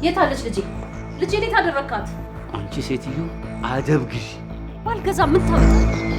የታለች ልጄ? ልጄ እንዴት አደረካት? አንቺ ሴትዮ አደብ ግዢ። ባልገዛ ምን ታመጣለች?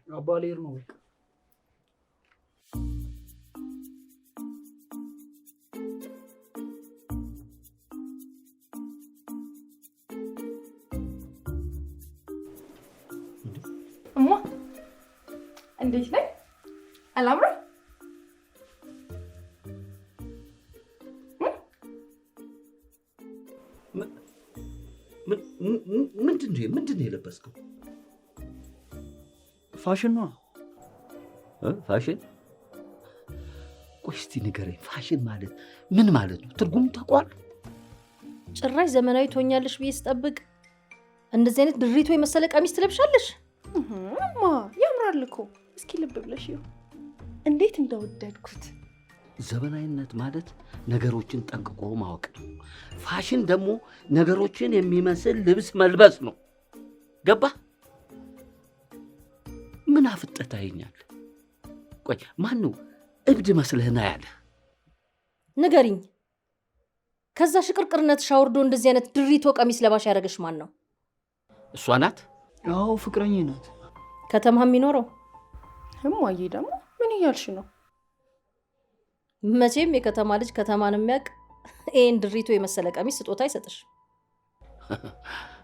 አባሌር ነው በቃ እማ እንዴት ነህ? አላምረም? ምንድን ነው የለበስከው? ፋሽን ነው። ፋሽን? ቆይ እስቲ ንገረኝ፣ ፋሽን ማለት ምን ማለት ነው? ትርጉሙ ታውቀዋለህ? ጭራሽ ዘመናዊ ትሆኛለሽ ብዬ ስጠብቅ እንደዚህ አይነት ድሪቶ የመሰለ ቀሚስ ትለብሻለሽ? እማ ያምራል እኮ። እስኪ ልብ ብለሽ ይው እንዴት እንደወደድኩት። ዘመናዊነት ማለት ነገሮችን ጠንቅቆ ማወቅ ነው። ፋሽን ደግሞ ነገሮችን የሚመስል ልብስ መልበስ ነው። ገባህ? ምን አፍጠህ ታየኛለህ? ቆይ ማን ነው እብድ መስለህና ያለ? ንገሪኝ። ከዛ ሽቅርቅርነትሽ አውርዶ እንደዚህ አይነት ድሪቶ ቀሚስ ለባሽ ያደረገሽ ማን ነው? እሷ ናት? አዎ ፍቅረኛ ናት። ከተማ የሚኖረው? እማዬ ደግሞ ምን እያልሽ ነው? መቼም የከተማ ልጅ ከተማን የሚያውቅ ይሄን ድሪቶ የመሰለ ቀሚስ ስጦታ አይሰጥሽ።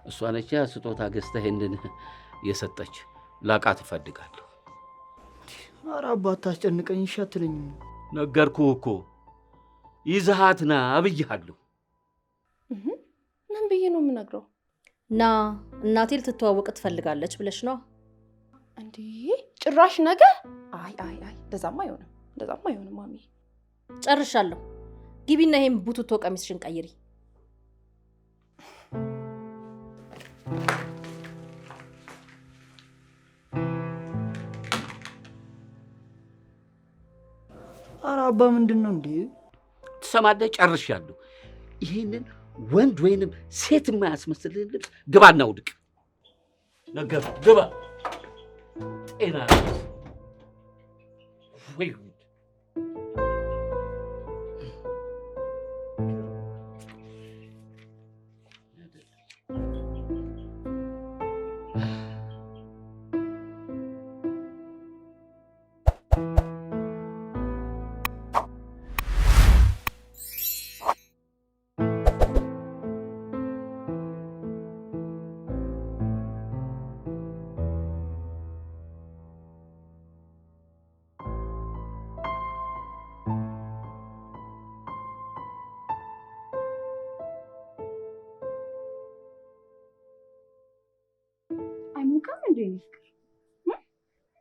እሷ ነች ስጦታ ገዝተህ ይሄንን የሰጠች። ላቃት እፈልጋለሁ። ኧረ አባት ታስጨንቀኝ እሺ አትለኝም? ነገርኩህ እኮ ይዘሃት ና ብዬሃለሁ። ምን ብዬ ነው የምነግረው? ና እናቴ ልትተዋወቅ ትፈልጋለች ብለሽ ነው እንዴ? ጭራሽ ነገ? አይ እንደዛማ አይሆንም ማሚ። ጨርሻለሁ። ግቢና ይሄን ቡቱቶ ቀሚስሽን ቀይሪ። ኧረ አባ ምንድን ነው እንዴ? ትሰማለህ? ጨርሻለሁ። ይሄንን ወንድ ወይንም ሴት የማያስመስልህን ልብስ ግባና ውድቅ። ነገርኩህ፣ ግባ። ጤና ወይ አይሞቃም እንዴ?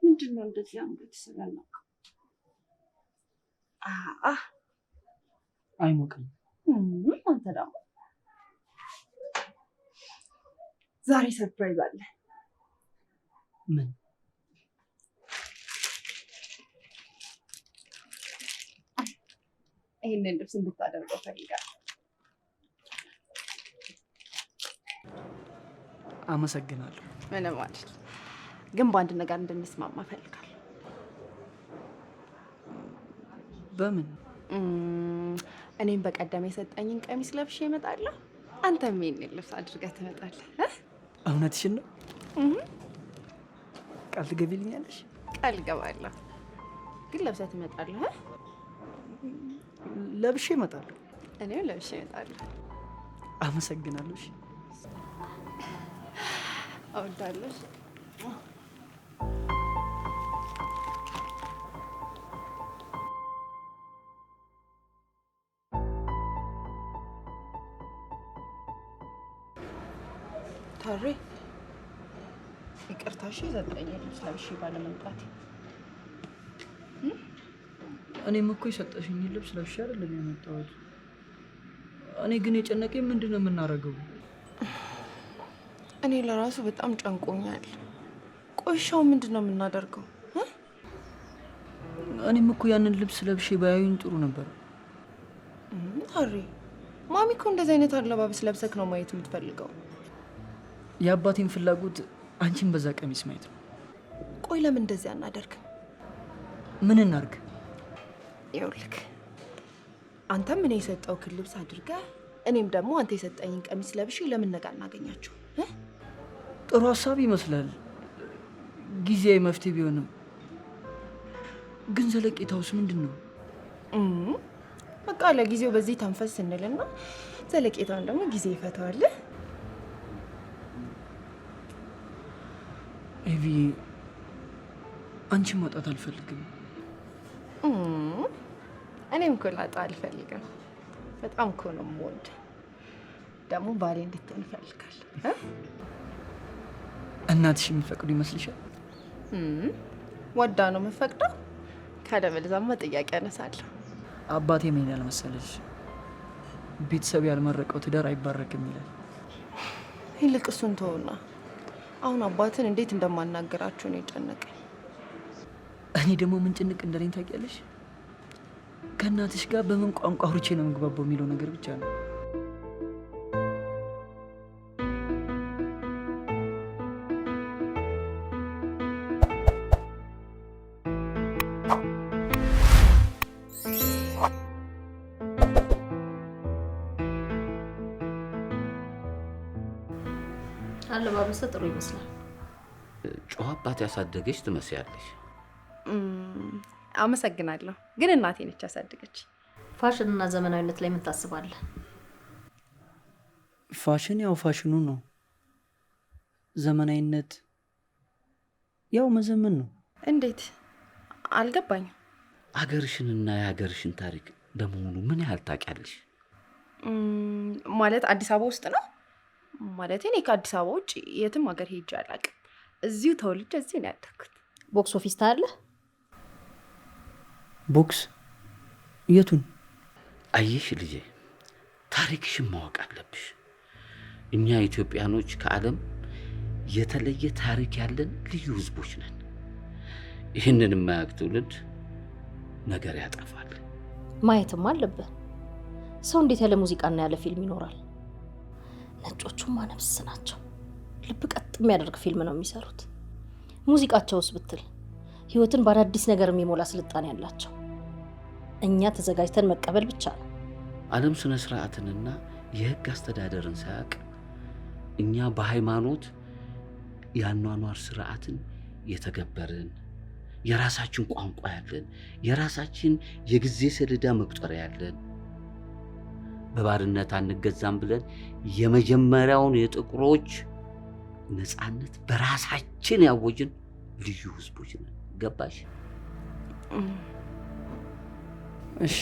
ምንድን ነው እንደዚህ አንገት ስለና? አይሞቅም። አንተ ደግሞ ዛሬ ሰርፕራይዝ አለ። ምን? ይሄንን ልብስ እንድታደርገው ፈልጋለሁ። አመሰግናለሁ። ምንም አይደል፣ ግን በአንድ ነገር እንድንስማማ ፈልጋለሁ። በምን? እኔም በቀደም የሰጠኝን ቀሚስ ለብሼ እመጣለሁ፣ አንተም ይሄንን ልብስ አድርገህ ትመጣለህ። እውነትሽን ነው? ቃል ትገቢልኛለሽ? ቃል እገባለሁ፣ ግን ለብሰህ ትመጣለህ። ለብሼ እመጣለሁ። እኔም ለብሼ እመጣለሁ። አመሰግናለሁ። እወዳለሁ። ታሬ ይቅርታ እሺ፣ ዘጠኝ ልብስ ለብሼ ባለመምጣቴ። እኔም እኮ የሰጠሽኝ ልብስ ለብሼ አይደለም የመጣሁት። እኔ ግን የጨነቀኝ ምንድን ነው የምናደርገው? እኔ ለራሱ በጣም ጨንቆኛል። ቆሻው ምንድን ነው የምናደርገው? እኔም እኮ ያንን ልብስ ለብሼ ባያዩኝ ጥሩ ነበር። ታሬ ማሚ እኮ እንደዚህ አይነት አለባበስ ለብሰክ ነው ማየት የምትፈልገው። የአባቴን ፍላጎት አንቺን በዛ ቀሚስ ማየት ነው። ቆይ ለምን እንደዚህ አናደርግም? ምን እናርግ? ይኸውልህ አንተም እኔ የሰጠውክን ልብስ አድርገህ እኔም ደግሞ አንተ የሰጠኝን ቀሚስ ለብሼ ለምን ነገ አናገኛቸው? ጥሩ ሀሳብ ይመስላል። ጊዜያዊ መፍትሄ ቢሆንም ግን ዘለቄታውስ ምንድን ነው? በቃ ለጊዜው በዚህ ተንፈስ ስንልና ዘለቄታውን ደግሞ ጊዜ ይፈታዋል። ኤቪ አንቺን ማጣት አልፈልግም። እኔም እኮ ላጣ አልፈልግም። በጣም እኮ ነው የምወድ። ደግሞ ባሌ እንድትሆን እፈልጋለሁ። እናትሽ የሚፈቅዱ ይመስልሻል? ወዳ ነው የምፈቅደው። ካለበለዚያማ ጥያቄ አነሳለሁ። አባቴ ምን ይላል መሰለሽ? ቤተሰብ ያልመረቀው ትዳር አይባረክም ይላል። ይልቅ እሱን ተውና አሁን አባትን እንዴት እንደማናገራቸው ነው የጨነቀኝ። እኔ ደግሞ ምን ጭንቅ እንደለኝ ታውቂያለሽ? ከእናትሽ ጋር በምን ቋንቋ አውርቼ ነው የምግባባው የሚለው ነገር ብቻ ነው። አለባበሰ ጥሩ ይመስላል። ጨዋ አባት ያሳደገች ትመስያለሽ። አመሰግናለሁ። ግን እናቴ ነች ያሳደገች። ፋሽን እና ዘመናዊነት ላይ ምን ታስባለህ? ፋሽን ያው ፋሽኑ ነው። ዘመናዊነት ያው መዘመን ነው። እንዴት? አልገባኝም። አገርሽንና የሀገርሽን ታሪክ በመሆኑ ምን ያህል ታውቂያለሽ? ማለት አዲስ አበባ ውስጥ ነው ማለት? እኔ ከአዲስ አበባ ውጭ የትም ሀገር ሄጄ አላውቅም። እዚሁ ተወልጄ እዚህ ነው ያደግኩት። ቦክስ ኦፊስ ታያለህ? ቦክስ? የቱን? አየሽ ልጄ፣ ታሪክሽን ማወቅ አለብሽ። እኛ ኢትዮጵያኖች ከዓለም የተለየ ታሪክ ያለን ልዩ ህዝቦች ነን። ይህንን የማያውቅ ትውልድ ነገር ያጠፋል። ማየትም አለብህ። ሰው እንዴት ያለ ሙዚቃና ያለ ፊልም ይኖራል? ነጮቹማ ነፍስ ናቸው። ልብ ቀጥ የሚያደርግ ፊልም ነው የሚሰሩት። ሙዚቃቸውስ ብትል ህይወትን በአዳዲስ ነገር የሚሞላ ስልጣኔ ያላቸው። እኛ ተዘጋጅተን መቀበል ብቻ ነው። ዓለም ስነ ስርዓትንና የህግ አስተዳደርን ሳያውቅ እኛ በሃይማኖት የአኗኗር ስርዓትን የተገበርን፣ የራሳችን ቋንቋ ያለን፣ የራሳችን የጊዜ ሰሌዳ መቁጠሪያ ያለን፣ በባርነት አንገዛም ብለን የመጀመሪያውን የጥቁሮች ነፃነት በራሳችን ያወጅን ልዩ ህዝቦች ነን። ገባሽ? እሺ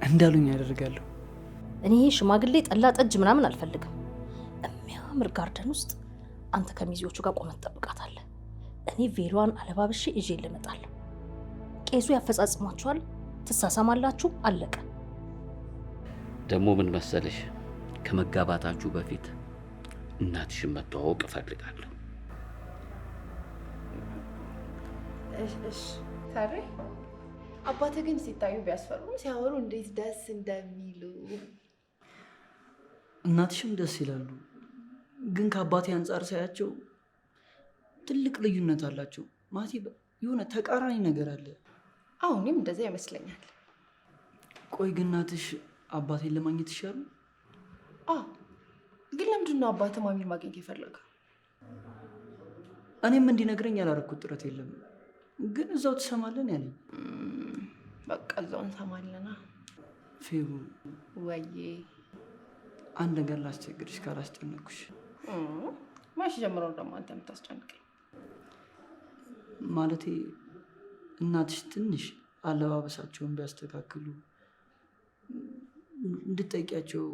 እንዳሉኝ ያደርጋለሁ። እኔ ሽማግሌ ጠላ ጠጅ ምናምን አልፈልግም። የሚያምር ጋርደን ውስጥ አንተ ከሚዜዎቹ ጋር ቆመን ትጠብቃታለህ። እኔ ቬሏን አለባብሼ ይዤ ልመጣለሁ። ቄሱ ያፈጻጽሟችኋል፣ ትሳሳማላችሁ፣ አለቀ። ደግሞ ምን መሰለሽ፣ ከመጋባታችሁ በፊት እናትሽን መተዋወቅ እፈልጋለሁ። እሺ ታሬ፣ አባትህ ግን ሲታዩ ቢያስፈሩም ሲያወሩ እንዴት ደስ እንደሚሉ። እናትሽም ደስ ይላሉ፣ ግን ከአባቴ አንጻር ሳያቸው ትልቅ ልዩነት አላቸው። ማለቴ የሆነ ተቃራኒ ነገር አለ። አሁንም እንደዛ ይመስለኛል። ቆይ ግን እናትሽ አባቴን ለማግኘት ይሻሉ? ግን ለምንድን ነው አባትህ ማሚን ማግኘት የፈለገው? እኔም እንዲነግረኝ ያላረኩት ጥረት የለም፣ ግን እዛው ትሰማለን ያለኝ። በቃ እዛው እንሰማለና። ፌቡ ወይዬ አንድ ነገር ላስቸግርሽ ካላስጨነቅኩሽ። መቼ ጀምሮ ደግሞ አንተ የምታስጨንቀኝ? ማለቴ እናትሽ ትንሽ አለባበሳቸውን ቢያስተካክሉ እንድትጠይቂያቸው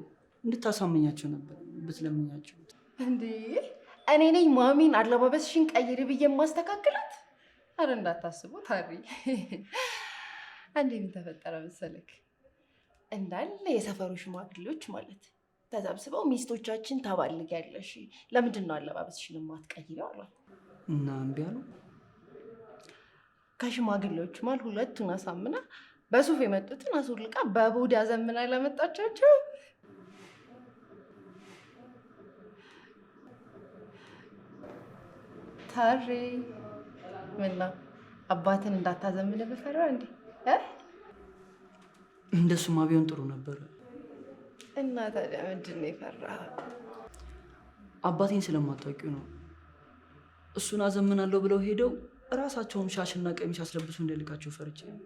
እንድታሳመኛቸው ነበር ብትለምኛቸው። እንዴ እኔ ነኝ ማሚን አለባበስሽን ቀይሪ ብዬ የማስተካክላት? አረ እንዳታስቡ ታሪ። እንዴ ምን ተፈጠረ መሰለክ? እንዳለ የሰፈሩ ሽማግሌዎች ማለት ተሰብስበው ሚስቶቻችን ታባልጊያለሽ፣ ለምንድን ነው አለባበስሽን የማትቀይሪው አሏት። እና እምቢ አሉ። ከሽማግሌዎች መሀል ሁለቱን አሳምና በሱፍ የመጡትን አስወልቃ በቦዲ አዘምና ለመጣቻቸው። ታሪ ምና አባትን እንዳታዘምን ብፈራ እንዴ? እንደሱማ ቢሆን ጥሩ ነበር። እና ታዲያ ምንድን ነው የፈራኸው? አባቴን ስለማታውቂው ነው። እሱን አዘምናለሁ ብለው ሄደው እራሳቸውን ሻሽና ቀሚስ አስለብሱ እንደልካቸው ፈርቼ ነው።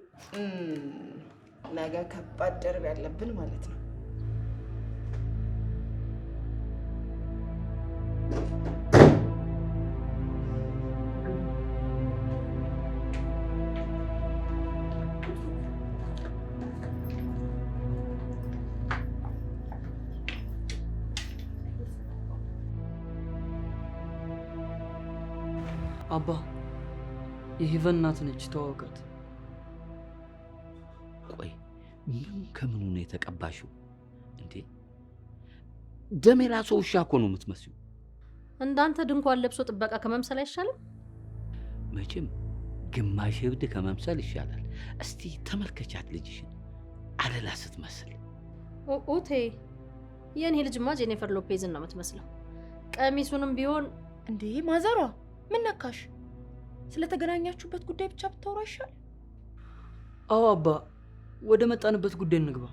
ነገ ከባድ ደርብ ያለብን ማለት ነው። አባ የሄቨን እናት ነች፣ ተዋወቃት። ቆይ ምን ከምኑ ነው የተቀባሽው እንዴ? ደም የራስዎ ውሻ እኮ ነው የምትመስዩ። እንዳንተ ድንኳን ለብሶ ጥበቃ ከመምሰል አይሻልም? መቼም ግማሽ እብድ ከመምሰል ይሻላል። እስቲ ተመልከቻት ልጅሽን፣ አለላ ስትመስል። ኡቴ የኔ ልጅማ ጄኒፈር ሎፔዝን ነው የምትመስለው። ቀሚሱንም ቢሆን እንዴ ማዘሯ ምን ነካሽ? ስለተገናኛችሁበት ጉዳይ ብቻ ብታወራ ይሻል። አዎ አባ፣ ወደ መጣንበት ጉዳይ እንግባ።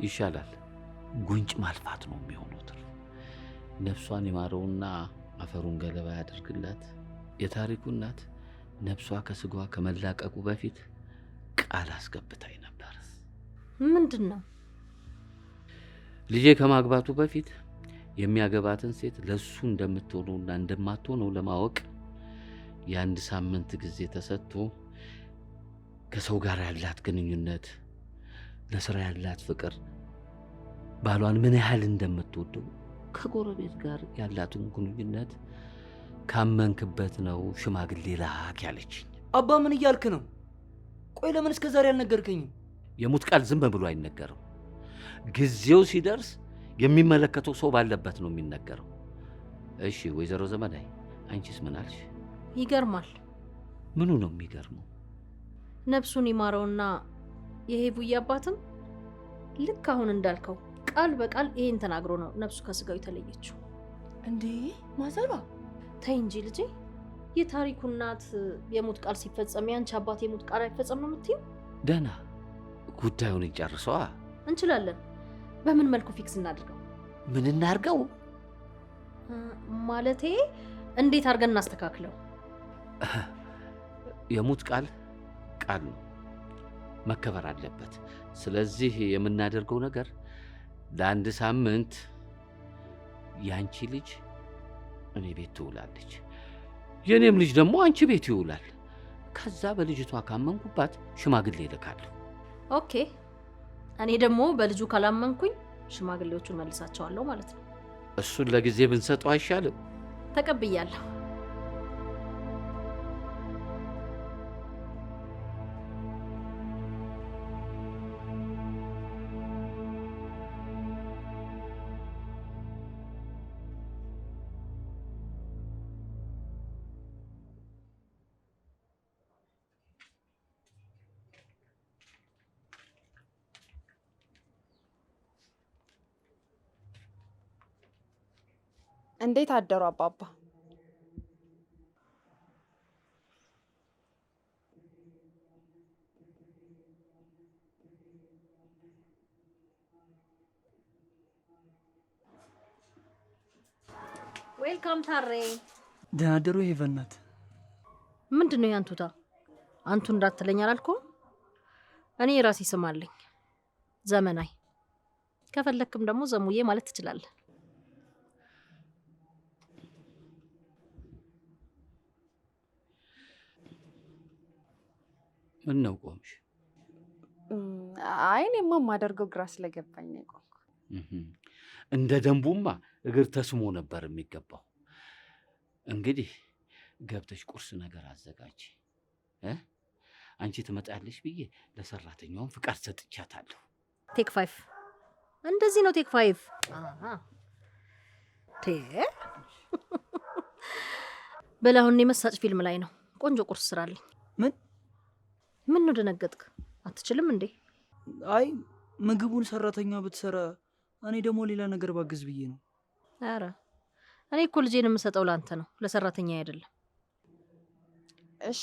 ይሻላል። ጉንጭ ማልፋት ነው የሚሆነው። ነፍሷን ይማረውና አፈሩን ገለባ ያደርግላት። የታሪኩ እናት ነፍሷ ከስጋዋ ከመላቀቁ በፊት ቃል አስገብታኝ ነበር። ምንድን ነው? ልጄ ከማግባቱ በፊት የሚያገባትን ሴት ለሱ እንደምትሆነውና እንደማትሆነው ለማወቅ የአንድ ሳምንት ጊዜ ተሰጥቶ ከሰው ጋር ያላት ግንኙነት፣ ለስራ ያላት ፍቅር፣ ባሏን ምን ያህል እንደምትወደው፣ ከጎረቤት ጋር ያላትን ግንኙነት ካመንክበት ነው ሽማግሌ ላክ ያለችኝ። አባ ምን እያልክ ነው? ቆይ ለምን እስከ ዛሬ አልነገርከኝም? የሙት ቃል ዝም ብሎ አይነገርም። ጊዜው ሲደርስ የሚመለከተው ሰው ባለበት ነው የሚነገረው። እሺ ወይዘሮ ዘመናይ አንቺስ ምን አልሽ? ይገርማል። ምኑ ነው የሚገርመው? ነፍሱን ይማረውና የሄቡዬ አባትም ልክ አሁን እንዳልከው ቃል በቃል ይሄን ተናግሮ ነው ነፍሱ ከስጋው የተለየችው። እንዴ ማዘሯ ተይ እንጂ ልጄ፣ የታሪኩ እናት የሙት ቃል ሲፈጸም ያንቺ አባት የሙት ቃል አይፈጸም ነው የምትይው? ደህና ጉዳዩን እንጨርሰዋ። እንችላለን። በምን መልኩ ፊክስ እናድርገው? ምን እናርገው ማለቴ እንዴት አድርገን እናስተካክለው? የሙት ቃል ቃል ነው፣ መከበር አለበት። ስለዚህ የምናደርገው ነገር ለአንድ ሳምንት ያንቺ ልጅ እኔ ቤት ትውላለች፣ የኔም ልጅ ደግሞ አንቺ ቤት ይውላል። ከዛ በልጅቷ ካመንኩባት ሽማግሌ እልካለሁ። ኦኬ። እኔ ደግሞ በልጁ ካላመንኩኝ ሽማግሌዎቹን መልሳቸዋለሁ ማለት ነው። እሱን ለጊዜ ብንሰጠው አይሻልም? ተቀብያለሁ። እንዴት አደሩ አባባ? ዌልካም ታሬ። ደህና አደሩ ሄቨን ናት። ምንድን ነው ያንቱታ? አንቱ እንዳትለኝ አላልኩም? እኔ የራሴ ስም አለኝ፣ ዘመናይ። ከፈለክም ደግሞ ዘሙዬ ማለት ትችላለህ። ምን ነው ቆምሽ? አይ እኔማ የማደርገው ግራ ስለገባኝ ነው የቆምኩ። እንደ ደንቡማ እግር ተስሞ ነበር የሚገባው። እንግዲህ ገብተሽ ቁርስ ነገር አዘጋጅ። አንቺ ትመጣለሽ ብዬ ለሰራተኛውም ፍቃድ ሰጥቻታለሁ። ቴክ 5 እንደዚህ ነው። ቴክ 5 በላሁን የመሳጭ ፊልም ላይ ነው። ቆንጆ ቁርስ ስራልኝ። ምን ነው ደነገጥክ? አትችልም እንዴ? አይ ምግቡን ሰራተኛ ብትሰራ እኔ ደግሞ ሌላ ነገር ባግዝ ብዬ ነው። አረ እኔ እኮ ልጄን የምሰጠው ላንተ ነው፣ ለሰራተኛ አይደለም። እሺ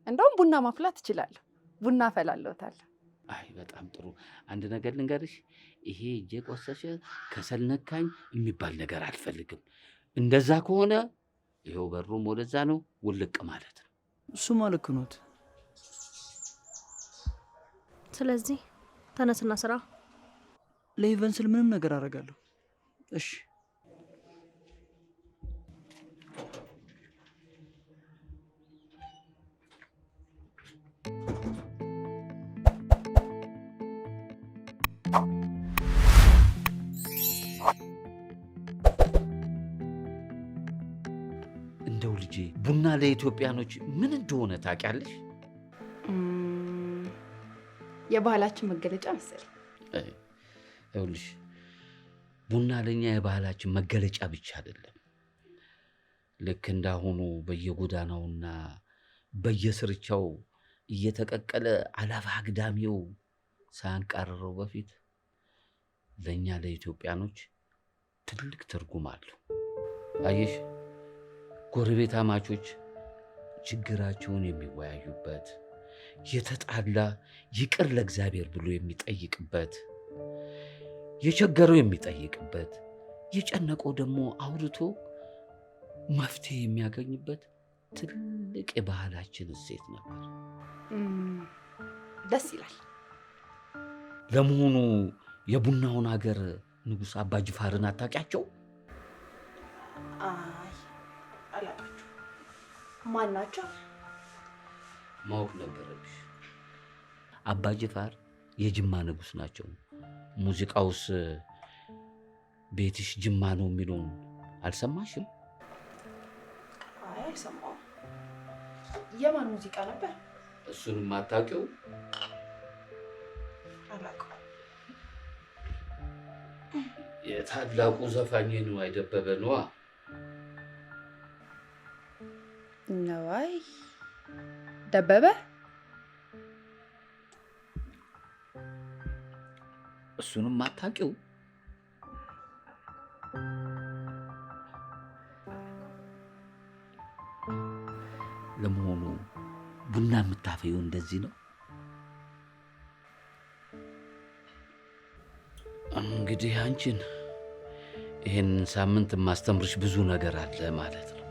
እንደውም ቡና ማፍላት እችላለሁ። ቡና አፈላለሁታለሁ። አይ በጣም ጥሩ። አንድ ነገር ልንገርሽ፣ ይሄ እጄ ቆሰሸ ከሰል ነካኝ የሚባል ነገር አልፈልግም። እንደዛ ከሆነ ይኸው በሩም ወደዛ ነው፣ ውልቅ ማለት ነው። እሱማ ልክ ኖት። ስለዚህ ተነስና ስራ። ለኢቨን ስል ምንም ነገር አደርጋለሁ። እሺ እንደው ልጄ ቡና ለኢትዮጵያኖች ምን እንደሆነ ታውቂያለሽ? የባህላችን መገለጫ መሰለኝ። ይኸውልሽ ቡና ለኛ የባህላችን መገለጫ ብቻ አይደለም። ልክ እንዳሁኑ በየጎዳናውና በየስርቻው እየተቀቀለ አላፋ አግዳሚው ሳያንቃርረው በፊት ለኛ ለኢትዮጵያኖች ትልቅ ትርጉም አለው። አየሽ፣ ጎረቤት አማቾች ችግራቸውን የሚወያዩበት፣ የተጣላ ይቅር ለእግዚአብሔር ብሎ የሚጠይቅበት፣ የቸገረው የሚጠይቅበት፣ የጨነቀው ደግሞ አውርቶ መፍትሄ የሚያገኝበት ትልቅ የባህላችን እሴት ነበር። ደስ ይላል። ለመሆኑ የቡናውን ሀገር ንጉሥ አባ ጅፋርን አታውቂያቸው? አይ አላውቃቸውም። ማን ናቸው? ማወቅ ነበረብሽ። አባ ጅፋር የጅማ ንጉሥ ናቸው። ሙዚቃውስ ቤትሽ ጅማ ነው የሚለውን አልሰማሽም? አይ አልሰማሁም። የማን ሙዚቃ ነበር? እሱንም አታውቂው? አላውቀውም። የታላቁ ዘፋኝ ነዋይ ደበበ ነዋ። ነዋይ ደበበ? እሱንም አታውቂው? ለመሆኑ ቡና የምታፈየው እንደዚህ ነው? እንግዲህ አንቺን ይህን ሳምንት የማስተምርሽ ብዙ ነገር አለ ማለት ነው።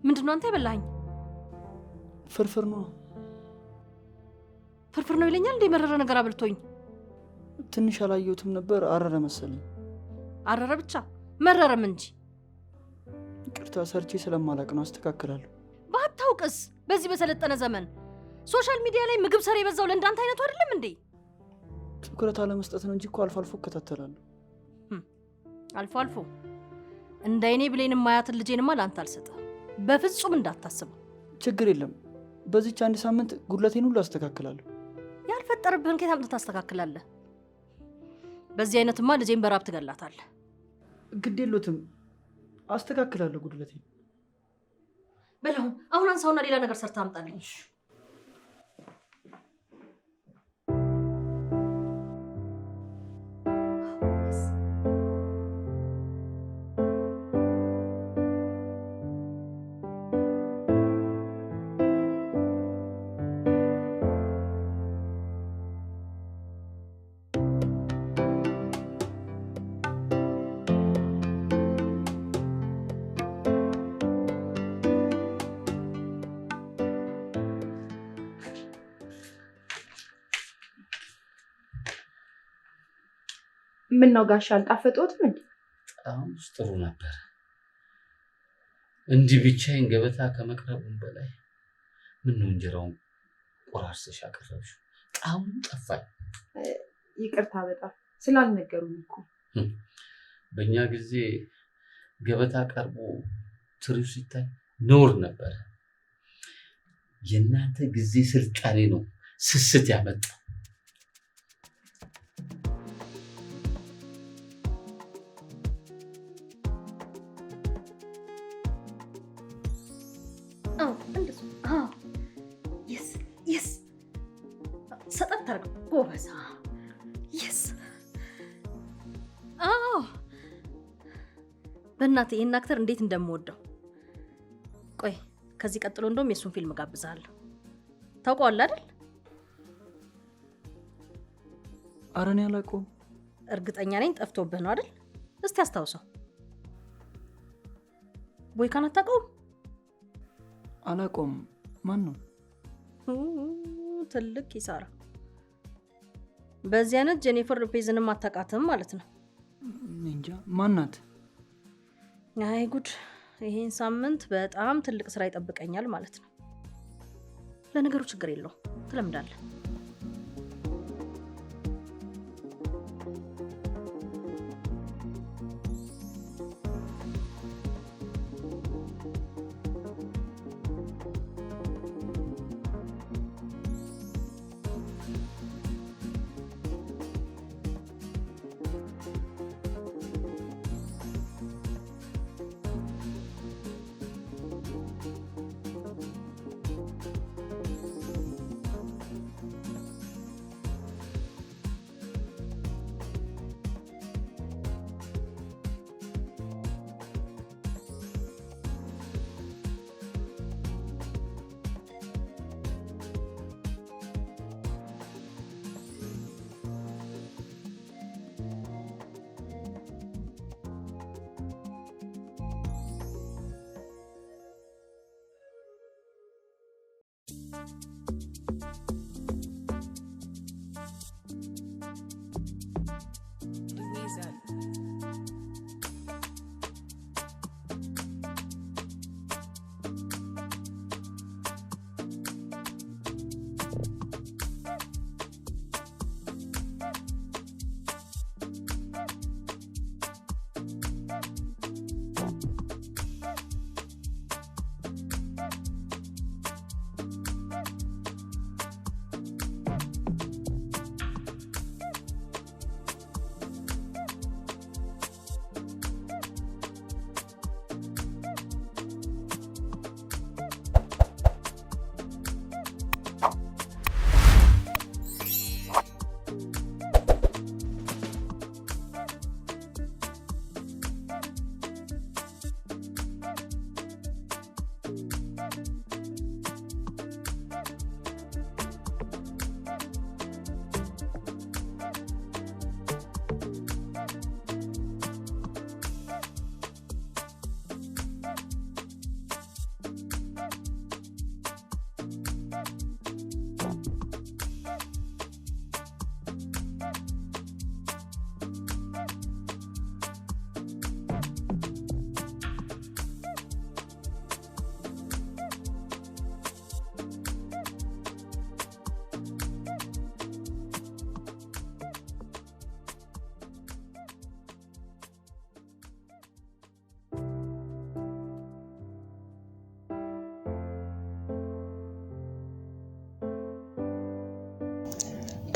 ምንድነው አንተ የበላኸኝ? ፍርፍር ነው። ፍርፍር ነው ይለኛል እንደ መረረ ነገር አብልቶኝ። ትንሽ አላየሁትም ነበር፣ አረረ መሰለኝ። አረረ ብቻ መረረም እንጂ። ይቅርታ፣ ሰርቼ ስለማላቅ ነው። አስተካክላለሁ። ባታውቅስ በዚህ በሰለጠነ ዘመን ሶሻል ሚዲያ ላይ ምግብ ሰሪ የበዛው ለእንዳንተ አይነቱ አይደለም እንዴ? ትኩረት አለመስጠት ነው እንጂ እኮ አልፎ አልፎ እከታተላለሁ። አልፎ አልፎ እንደ እኔ ብሌን ማያትን ልጄንማ ለአንተ አልሰጠህ። በፍጹም እንዳታስበው። ችግር የለም። በዚች አንድ ሳምንት ጉድለቴን ሁሉ አስተካክላለሁ። ያልፈጠረብህን ከየት አምጥተህ ታስተካክላለህ? በዚህ አይነትማ ልጄን በራብ ትገላታለህ። ግድ የሎትም፣ አስተካክላለሁ ጉድለቴን። በለው አሁን አንሳውና ሌላ ነገር ሰርታ አምጣልኝ። ምን ነው ጋሻ አልጣፈጦትም እንዴ? በጣም ጥሩ ነበር። እንዲህ ብቻዬን ገበታ ከመቅረቡም በላይ ምን ነው እንጀራውን ቆራርሰሽ አቀረብሽው? ጣዕሙ ጠፋኝ። ይቅርታ በጣም ስላልነገሩኝ እኮ። በእኛ ጊዜ ገበታ ቀርቦ ትሪው ሲታይ ነውር ነበር። የእናንተ ጊዜ ስልጣኔ ነው ስስት ያመጣ። ሰጠት አድርገው ጎበዝ። የስ በእናትህ ይህን አክተር እንዴት እንደምወደው። ቆይ ከዚህ ቀጥሎ እንደውም የእሱን ፊልም ጋብዛለሁ። ታውቀዋለህ አይደል? ኧረ እኔ አላውቀውም። እርግጠኛ ነኝ ጠፍቶብህ ነው አይደል? እስቲ አስታውሰው። ቦይካን አታውቀውም? አላውቀውም። ማን ነው? ትልቅ ኪሳራ። በዚህ አይነት ጄኒፈር ሎፔዝንም አታውቃትም ማለት ነው? እንጃ። ማናት? አይ ጉድ! ይሄን ሳምንት በጣም ትልቅ ስራ ይጠብቀኛል ማለት ነው። ለነገሩ ችግር የለውም፣ ትለምዳለህ።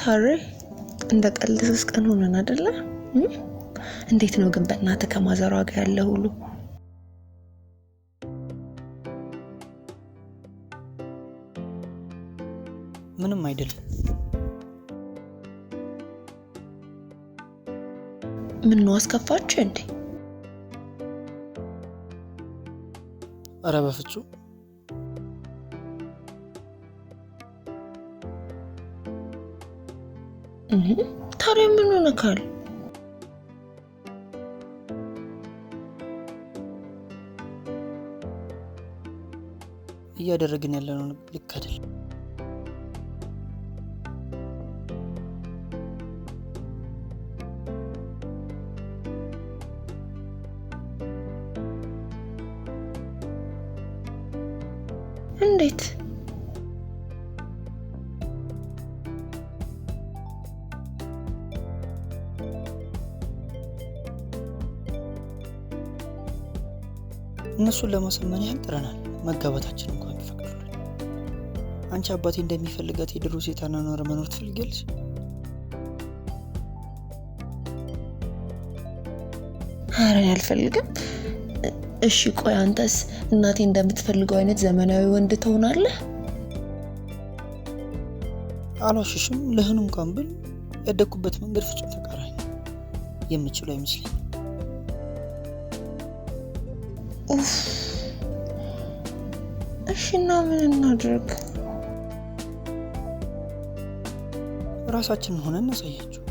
ታሬ እንደ ቀልድ 3 ቀን ሆነን አይደለ? እንዴት ነው ግን በእናትህ ከማዘሯ ጋር ያለ ሁሉ? ምንም አይደለም። ምን ነው አስከፋችሁ እንዴ? ኧረ በፍጹም። ታዲያ ምን ሆነካል? እያደረግን ያለነው ልክ አይደለም። እንዴት? እነሱን ለማሳመን ያህል ጥረናል። መጋባታችን እንኳን ቢፈቅዱልን። አንቺ አባቴ እንደሚፈልጋት የድሮ ሴት አኗኗር መኖር ትፈልጊያለሽ? ኧረ አልፈልግም። እሺ ቆይ አንተስ እናቴ እንደምትፈልገው አይነት ዘመናዊ ወንድ ትሆናለህ? አልዋሽሽም። ለህን እንኳን ብል ያደግኩበት መንገድ ፍጹም ተቃራኒ የምችለው አይመስለኝም። ኡፍ። እሺ እና ምን እናድርግ? ራሳችንን ሆነን እናሳያችሁ።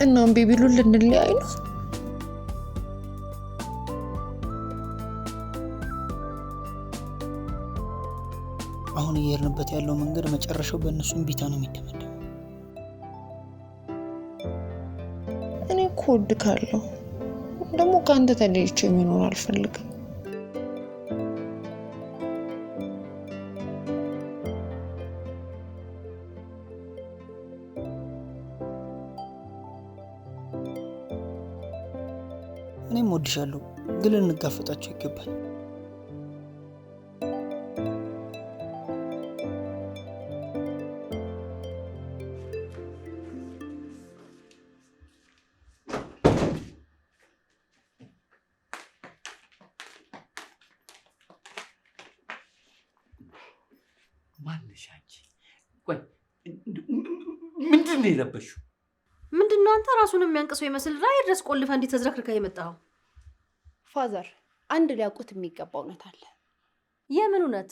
እናም ቢቢሉን ልንለያይ ነው? አሁን እየሄድንበት ያለው መንገድ መጨረሻው በእነሱ እምቢታ ነው የሚደመደመው። እኔ እኮ እወድካለሁ፣ ደግሞ ከአንተ ተለይቼ የሚኖር አልፈልግም። እኔም እወድሻለሁ፣ ግን ልንጋፈጣቸው ይገባል። ማንሽ አንቺ? ቆይ ምንድን ነው የለበሽው? ምንድን ነው አንተ ራሱን የሚያንቅሰው ይመስል ራይ ድረስ ቆልፈ እንዲህ ተዝረክርከ የመጣኸው? ፋዘር አንድ ሊያውቁት የሚገባ እውነት አለ። የምን እውነት?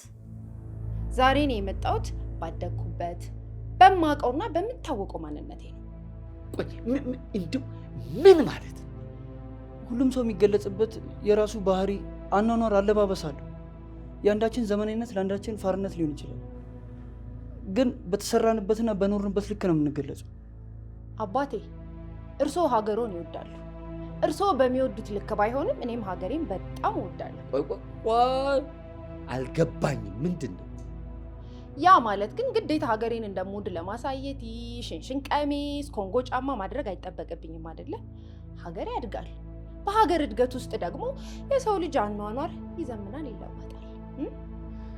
ዛሬ ነው የመጣሁት ባደግኩበት በማውቀውና በምታወቀው ማንነቴ ነው። ቆይ እንደው ምን ማለት ነው? ሁሉም ሰው የሚገለጽበት የራሱ ባህሪ፣ አኗኗር፣ አለባበስ አለው። የአንዳችን ዘመናዊነት ለአንዳችን ፋርነት ሊሆን ይችላል፣ ግን በተሰራንበትና በኖርንበት ልክ ነው የምንገለጸው። አባቴ እርስዎ ሀገሮን ይወዳሉ። እርስዎ በሚወዱት ልክ ባይሆንም እኔም ሀገሬን በጣም እወዳለሁ። ቆይ አልገባኝም። ምንድን ነው ያ ማለት? ግን ግዴታ ሀገሬን እንደምወድ ለማሳየት ሽንሽን ቀሚስ፣ ኮንጎ ጫማ ማድረግ አይጠበቅብኝም አይደለ? ሀገሬ ያድጋል። በሀገር እድገት ውስጥ ደግሞ የሰው ልጅ አኗኗር ይዘምናል፣ ይለወጣል።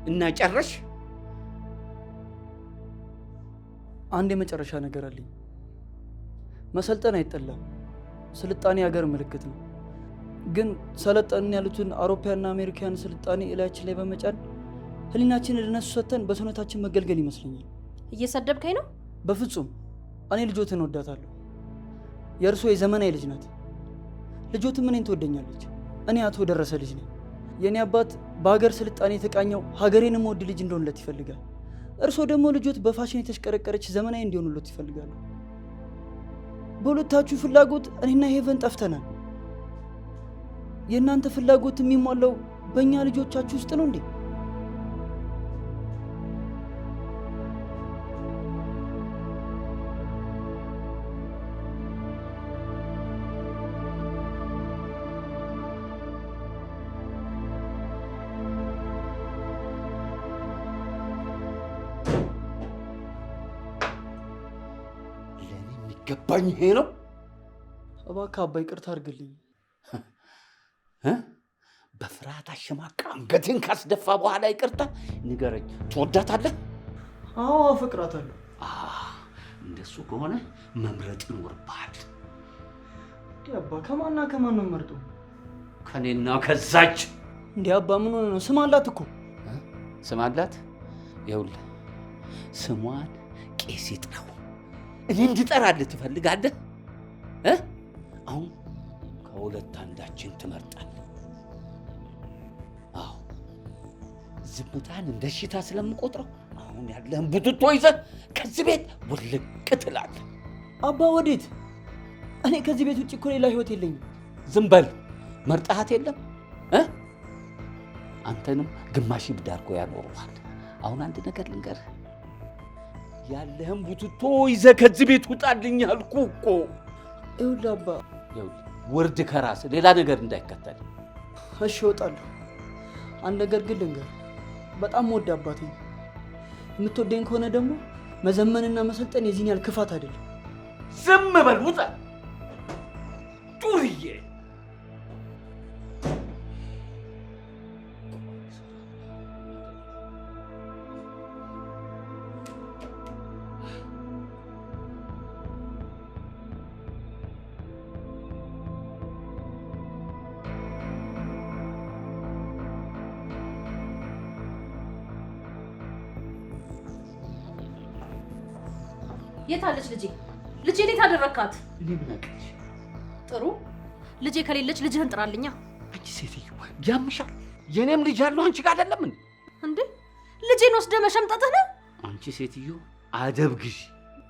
እና ጨረሽ? አንድ የመጨረሻ ነገር አለኝ። መሰልጠን አይጠላም። ስልጣኔ ሀገር ምልክት ነው። ግን ሰለጠንን ያሉትን አውሮፓውያንና አሜሪካን ስልጣኔ እላያችን ላይ በመጫን ህሊናችንን ለነሱ ሰጥተን በሰውነታችን መገልገል ይመስለኛል። እየሰደብከኝ ነው? በፍጹም። እኔ ልጆትን እወዳታለሁ። የእርሶ የዘመናዊ ልጅ ናት። ልጆትም እኔን ትወደኛለች። እኔ አቶ ደረሰ ልጅ ነኝ። የእኔ አባት በሀገር ስልጣኔ የተቃኘው ሀገሬን የምወድ ልጅ እንደሆንለት ይፈልጋል። እርሶ ደግሞ ልጆት በፋሽን የተሽቀረቀረች ዘመናዊ እንዲሆኑለት ይፈልጋሉ። በሁለታችሁ ፍላጎት እኔና ሄቨን ጠፍተናል። የእናንተ ፍላጎት የሚሟላው በእኛ ልጆቻችሁ ውስጥ ነው እንዴ? ገባኝ። ይሄ ነው። እባክህ አባ ይቅርታ አድርግልኝ። በፍርሃት አሸማቃ አንገትን ካስደፋ በኋላ ይቅርታ ንገረኝ። ትወዳታለህ? አዎ አፈቅራታለሁ። እንደሱ ከሆነ መምረጥ ይኖርብሃል። አባ ከማና ከማን ነው መርጦ? ከኔና ከዛች እንዴ አባ ምን ሆነ ነው? ስም አላት እኮ። ስም አላት? ይኸውልህ ስሟን ቄስ ይጥራው። እኔ እንድጠራልህ ትፈልጋለህ? አሁን ከሁለት አንዳችን ትመርጣለህ። አዎ ዝምታን እንደ ሽታ ስለምቆጥረው አሁን ያለህን ቡትቶ ይዘህ ከዚህ ቤት ውልቅ ትላለህ። አባ ወዴት? እኔ ከዚህ ቤት ውጭ እኮ ሌላ ህይወት የለኝም። ዝም በል። መርጣሃት የለም አንተንም ግማሽ ብድ አድርጎ ያኖረዋል። አሁን አንድ ነገር ልንገርህ፣ ያለህን ቡትቶ ይዘህ ከዚህ ቤት ውጣልኝ አልኩህ እኮ። ይኸውልህ አባ፣ ውርድ ከራስህ ሌላ ነገር እንዳይከተል። እሺ እወጣለሁ። አንድ ነገር ግን ልንገርህ፣ በጣም ወድ አባቴ። የምትወደኝ ከሆነ ደግሞ መዘመንና መሰልጠን የዚህን ያህል ክፋት አይደለም። ዝም በል፣ ውጣ ዱርዬ። የት አለች ልጄ? ልጄ እንዴት አደረካት? እኔ ምን አውቅልሽ? ጥሩ ልጄ ከሌለች ልጅህን ጥራልኛ። አንቺ ሴትዮ ያምሻል። የኔም ልጅ ያለው አንቺ ጋር አይደለም እንዴ? እንዴ ልጄን ወስደህ መሸምጠትህ ነው? አንቺ ሴትዮ አደብ ግዢ።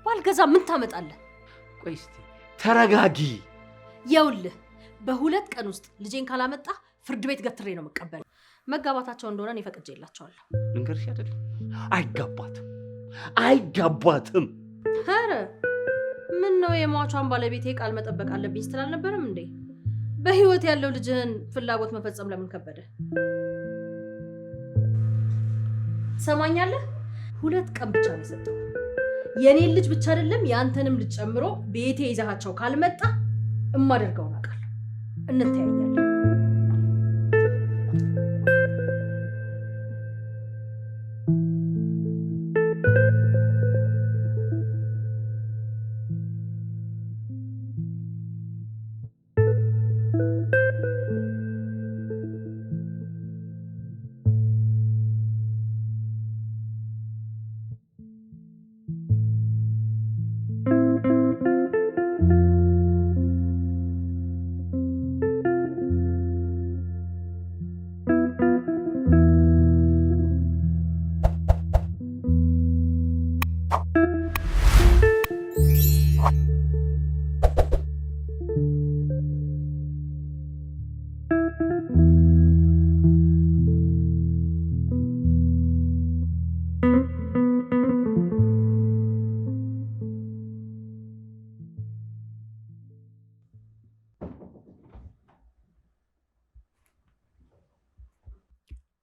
ባልገዛ ምን ታመጣለህ? ቆይ እስቲ ተረጋጊ። ይኸውልህ በ2 ቀን ውስጥ ልጄን ካላመጣ ፍርድ ቤት ገትሬ ነው መቀበል። መጋባታቸው እንደሆነ እኔ ፈቅጄላቸዋለሁ። ልንገርሽ አይደለም አይጋባትም። ኧረ ምን ነው የሟቿን ባለቤቴ ቃል መጠበቅ አለብኝ ስትል አልነበረም እንዴ? በህይወት ያለው ልጅህን ፍላጎት መፈጸም ለምን ከበደ? ሰማኛለህ? 2 ቀን ብቻ ነው የሰጠው። የኔን ልጅ ብቻ አይደለም የአንተንም ልጅ ጨምሮ ቤቴ ይዛሃቸው ካልመጣ እማደርገውን አውቃለሁ። እንተያያለን።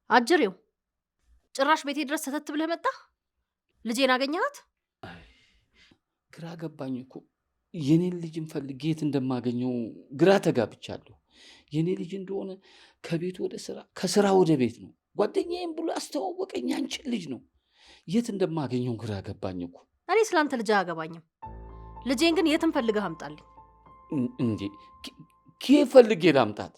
አጅሬው ጭራሽ ቤቴ ድረስ ሰተት ብለህ መጣ። ልጄን አገኘሃት? ግራ ገባኝ እኮ። የኔን ልጅን ፈልጌ የት እንደማገኘው ግራ ተጋብቻለሁ። የኔ ልጅ እንደሆነ ከቤት ወደ ስራ፣ ከስራ ወደ ቤት ነው። ጓደኛዬም ብሎ አስተዋወቀኝ አንቺን ልጅ ነው። የት እንደማገኘው ግራ ገባኝ እኮ። እኔ ስላንተ ልጅ አያገባኝም። ልጄን ግን የትም ፈልገህ አምጣልኝ። እንዴ ከየት ፈልጌ ላምጣት?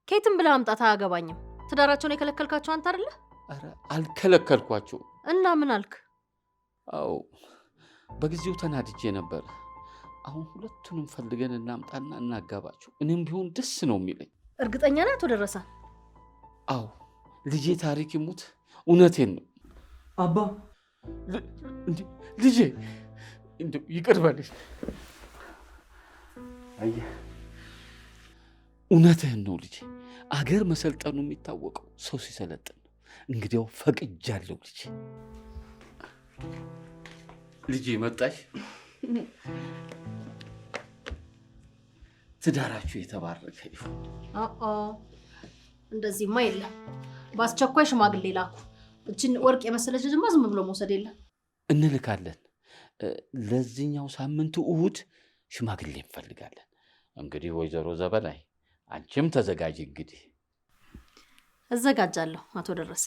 ከየትም ብለህ አምጣት፣ አያገባኝም። ትዳራቸውን የከለከልካቸው አንተ አይደለ? ኧረ አልከለከልኳቸው። እና ምን አልክ? አዎ በጊዜው ተናድጄ ነበር። አሁን ሁለቱንም ፈልገን እናምጣና እናጋባቸው። እኔም ቢሆን ደስ ነው የሚለኝ። እርግጠኛ ነህ አቶ ደረሰ? አዎ ልጄ ታሪክ ይሙት እውነቴን ነው። አባ ልጄ እንደው ይቅር በልሽ። አየህ እውነትህን ነው ልጄ። አገር መሰልጠኑ የሚታወቀው ሰው ሲሰለጥን ነው። እንግዲያው ፈቅጃለሁ ልጄ። ልጄ መጣሽ። ትዳራችሁ የተባረከ ይሁን። እንደዚህማ የለም። በአስቸኳይ ሽማግሌ ላኩ። እችን ወርቅ የመሰለች ልጅማ ዝም ብሎ መውሰድ የለም። እንልካለን። ለዚህኛው ሳምንቱ እሑድ ሽማግሌ እንፈልጋለን። እንግዲህ ወይዘሮ ዘበላይ አንቺም ተዘጋጅ። እንግዲህ እዘጋጃለሁ አቶ ደረሰ።